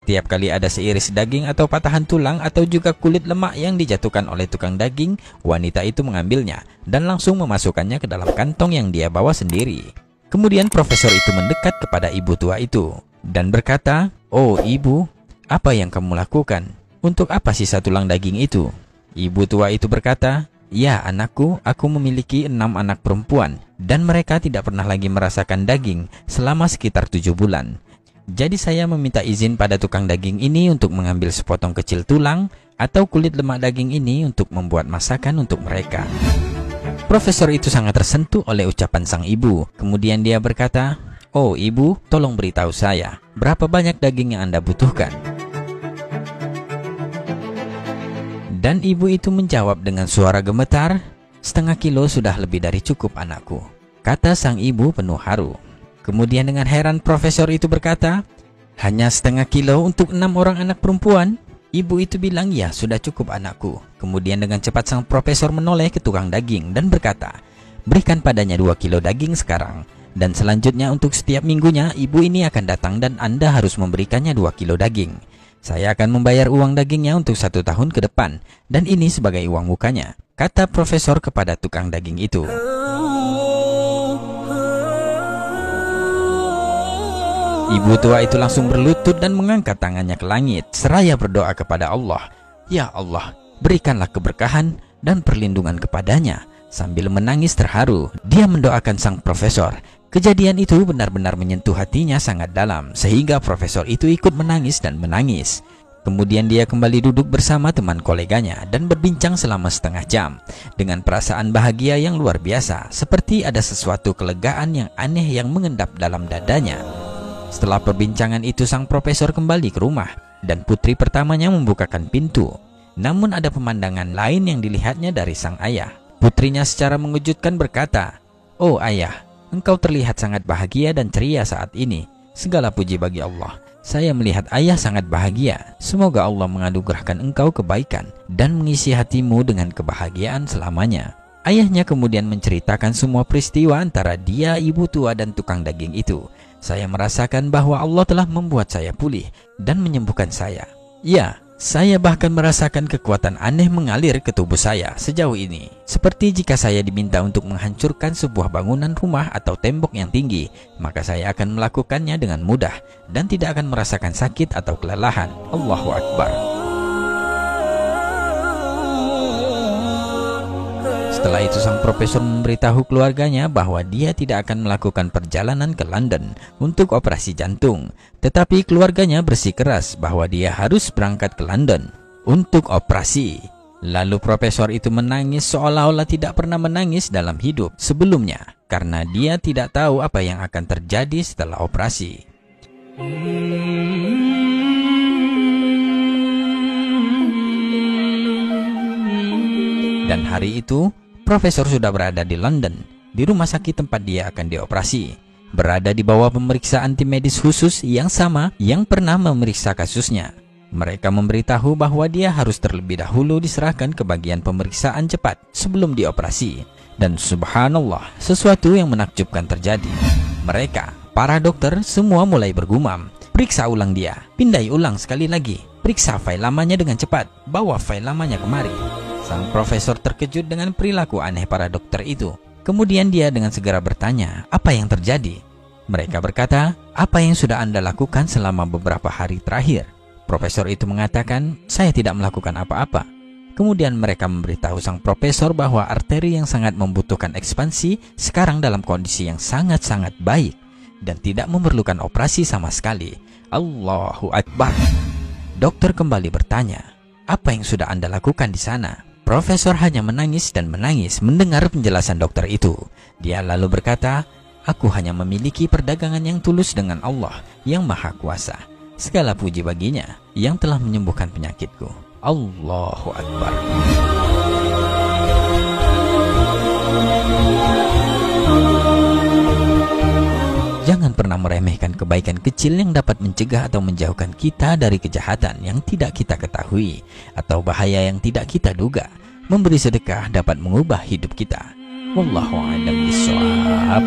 Tiap kali ada seiris daging atau patahan tulang atau juga kulit lemak yang dijatuhkan oleh tukang daging, wanita itu mengambilnya dan langsung memasukkannya ke dalam kantong yang dia bawa sendiri. Kemudian profesor itu mendekat kepada ibu tua itu dan berkata, "Oh ibu, apa yang kamu lakukan? Untuk apa sisa tulang daging itu?" Ibu tua itu berkata, "Ya anakku, aku memiliki 6 anak perempuan dan mereka tidak pernah lagi merasakan daging selama sekitar 7 bulan. Jadi saya meminta izin pada tukang daging ini untuk mengambil sepotong kecil tulang atau kulit lemak daging ini untuk membuat masakan untuk mereka." Profesor itu sangat tersentuh oleh ucapan sang ibu. Kemudian dia berkata, "Oh ibu, tolong beritahu saya, berapa banyak daging yang Anda butuhkan?" Dan ibu itu menjawab dengan suara gemetar, "Setengah kilo sudah lebih dari cukup anakku," kata sang ibu penuh haru. Kemudian dengan heran profesor itu berkata, "Hanya setengah kilo untuk 6 orang anak perempuan?" Ibu itu bilang, "Ya sudah cukup anakku." Kemudian dengan cepat sang profesor menoleh ke tukang daging dan berkata, "Berikan padanya 2 kilo daging sekarang. Dan selanjutnya untuk setiap minggunya ibu ini akan datang dan Anda harus memberikannya 2 kilo daging. Saya akan membayar uang dagingnya untuk 1 tahun ke depan. Dan ini sebagai uang mukanya," kata profesor kepada tukang daging itu. Ibu tua itu langsung berlutut dan mengangkat tangannya ke langit seraya berdoa kepada Allah, "Ya Allah, berikanlah keberkahan dan perlindungan kepadanya." Sambil menangis terharu, dia mendoakan sang profesor. Kejadian itu benar-benar menyentuh hatinya sangat dalam, sehingga profesor itu ikut menangis dan menangis. Kemudian dia kembali duduk bersama teman koleganya dan berbincang selama setengah jam dengan perasaan bahagia yang luar biasa, seperti ada sesuatu kelegaan yang aneh yang mengendap dalam dadanya. Setelah perbincangan itu, sang profesor kembali ke rumah dan putri pertamanya membukakan pintu. Namun ada pemandangan lain yang dilihatnya dari sang ayah. Putrinya secara mengejutkan berkata, "Oh ayah, engkau terlihat sangat bahagia dan ceria saat ini. Segala puji bagi Allah. Saya melihat ayah sangat bahagia. Semoga Allah menganugerahkan engkau kebaikan dan mengisi hatimu dengan kebahagiaan selamanya." Ayahnya kemudian menceritakan semua peristiwa antara dia, ibu tua, dan tukang daging itu. "Saya merasakan bahwa Allah telah membuat saya pulih dan menyembuhkan saya. Ya, saya bahkan merasakan kekuatan aneh mengalir ke tubuh saya sejauh ini. Seperti jika saya diminta untuk menghancurkan sebuah bangunan rumah atau tembok yang tinggi, maka saya akan melakukannya dengan mudah dan tidak akan merasakan sakit atau kelelahan." Allahu Akbar. Setelah itu sang profesor memberitahu keluarganya bahwa dia tidak akan melakukan perjalanan ke London untuk operasi jantung. Tetapi keluarganya bersikeras bahwa dia harus berangkat ke London untuk operasi. Lalu profesor itu menangis seolah-olah tidak pernah menangis dalam hidup sebelumnya karena dia tidak tahu apa yang akan terjadi setelah operasi. Dan hari itu profesor sudah berada di London, di rumah sakit tempat dia akan dioperasi, berada di bawah pemeriksaan tim medis khusus yang sama yang pernah memeriksa kasusnya. Mereka memberitahu bahwa dia harus terlebih dahulu diserahkan ke bagian pemeriksaan cepat sebelum dioperasi. Dan subhanallah, sesuatu yang menakjubkan terjadi. Mereka, para dokter, semua mulai bergumam, "Periksa ulang dia, pindai ulang sekali lagi, periksa file lamanya dengan cepat, bawa file lamanya kemari." Sang profesor terkejut dengan perilaku aneh para dokter itu. Kemudian dia dengan segera bertanya, "Apa yang terjadi?" Mereka berkata, "Apa yang sudah Anda lakukan selama beberapa hari terakhir?" Profesor itu mengatakan, "Saya tidak melakukan apa-apa." Kemudian mereka memberitahu sang profesor bahwa arteri yang sangat membutuhkan ekspansi sekarang dalam kondisi yang sangat-sangat baik dan tidak memerlukan operasi sama sekali. Allahu Akbar. Dokter kembali bertanya, "Apa yang sudah Anda lakukan di sana?" Profesor hanya menangis dan menangis mendengar penjelasan dokter itu. Dia lalu berkata, "Aku hanya memiliki perdagangan yang tulus dengan Allah yang Maha Kuasa. Segala puji baginya yang telah menyembuhkan penyakitku." Allahu Akbar. Jangan pernah meremehkan kebaikan kecil yang dapat mencegah atau menjauhkan kita dari kejahatan yang tidak kita ketahui atau bahaya yang tidak kita duga. Memberi sedekah dapat mengubah hidup kita. Wallahu a'lam bishawab.